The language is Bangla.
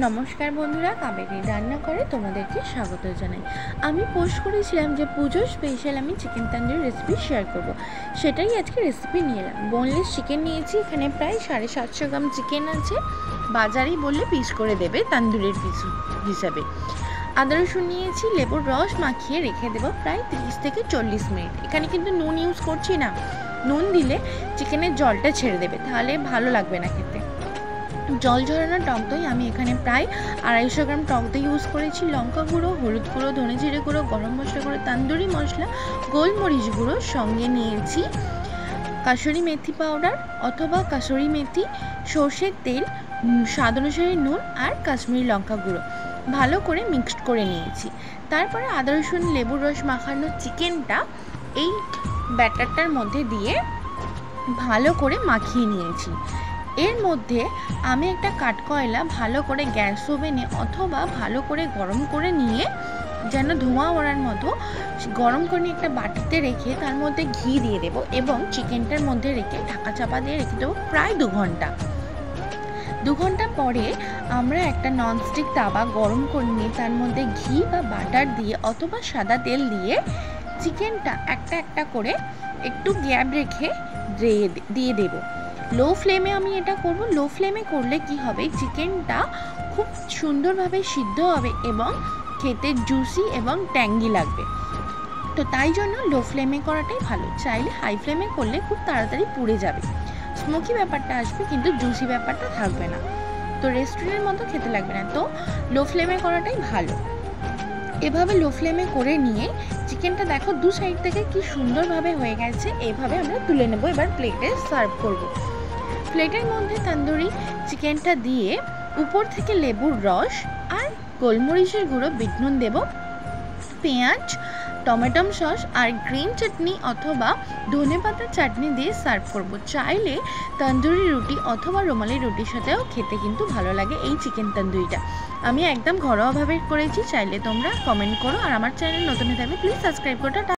নমস্কার বন্ধুরা, কাবেরী রান্না করে তোমাদেরকে স্বাগত জানাই। আমি পোস্ট করেছিলাম যে পুজোর স্পেশাল আমি চিকেন তন্দুরি রেসিপি শেয়ার করব, সেটাই আজকে রেসিপি নিয়ে এলাম। বোনলেস চিকেন নিয়েছি, এখানে প্রায় 750 গ্রাম চিকেন আছে। বাজারেই বললে পিস করে দেবে তন্দুরির পিস হিসাবে। আদা রসুন নিয়েছি, লেবুর রস মাখিয়ে রেখে দেবো প্রায় 30 থেকে 40 মিনিট। এখানে কিন্তু নুন ইউজ করছি না, নুন দিলে চিকেনের জলটা ছেড়ে দেবে, তাহলে ভালো লাগবে না খেতে। জল ঝরানো টক দই আমি এখানে প্রায় 250 গ্রাম টক দই ইউজ করেছি। লঙ্কা গুঁড়ো, হলুদ গুঁড়ো, ধনে জিরে গুঁড়ো, গরম মশলা গুঁড়ো, তান্দুরি মশলা, গোলমরিচ গুঁড়ো, সঙ্গে নিয়েছি কাসুরি মেথি পাউডার অথবা কাসুরি মেথি, সর্ষের তেল, স্বাদ অনুসারে নুন আর কাশ্মীরি লঙ্কা গুঁড়ো ভালো করে মিক্সড করে নিয়েছি। তারপরে আদা রসুন লেবুর রস মাখানো চিকেনটা এই ব্যাটারটার মধ্যে দিয়ে ভালো করে মাখিয়ে নিয়েছি। এর মধ্যে আমি একটা কাঠকয়লা ভালো করে গ্যাস ওভেনে অথবা ভালো করে গরম করে নিয়ে, যেন ধোঁয়া ওড়ার মতো গরম করে একটা বাটিতে রেখে তার মধ্যে ঘি দিয়ে দেবো এবং চিকেনটার মধ্যে রেখে ঢাকা চাপা দিয়ে রেখে দেবো প্রায় 2 ঘন্টা। 2 ঘন্টা পরে আমরা একটা ননস্টিক তাওয়া গরম করে নিয়ে তার মধ্যে ঘি বা বাটার দিয়ে অথবা সাদা তেল দিয়ে চিকেনটা একটা একটা করে একটু গ্যাপ রেখে দিয়ে দেবো। লো ফ্লেমে আমি এটা করব। লো ফ্লেমে করলে কি হবে, চিকেনটা খুব সুন্দরভাবে সিদ্ধ হবে এবং খেতে জুসি এবং ট্যাঙ্গি লাগবে। তো তাই জন্য লো ফ্লেমে করাটাই ভালো। চাইলে হাই ফ্লেমে করলে খুব তাড়াতাড়ি পুড়ে যাবে, স্মোকি ব্যাপারটা আসবে কিন্তু জুসি ব্যাপারটা থাকবে না, তো রেস্টুরেন্টের মতো খেতে লাগবে না। তো লো ফ্লেমে করাটাই ভালো। এভাবে লো ফ্লেমে করে নিয়ে চিকেনটা দেখো 2 সাইড থেকে কি সুন্দরভাবে হয়ে গেছে। এইভাবে আমরা তুলে নেব, এবার প্লেটে সার্ভ করব। প্লেটের মধ্যে তন্দুরি চিকেনটা দিয়ে উপর থেকে লেবুর রস আর গোলমরিচের গুঁড়ো, বিট নুন দেব, পেঁয়াজ, টমেটো সস আর গ্রিন চাটনি অথবা ধনেপাতার চাটনি দিয়ে সার্ভ করব। চাইলে তন্দুরি রুটি অথবা রুমালি রুটির সাথেও খেতে কিন্তু ভালো লাগে এই চিকেন তন্দুরিটা। আমি একদম ঘরোয়াভাবে করেছি, চাইলে তোমরা কমেন্ট করো। আর আমার চ্যানেল নতুন হয়ে থাকলে প্লিজ সাবস্ক্রাইব করো।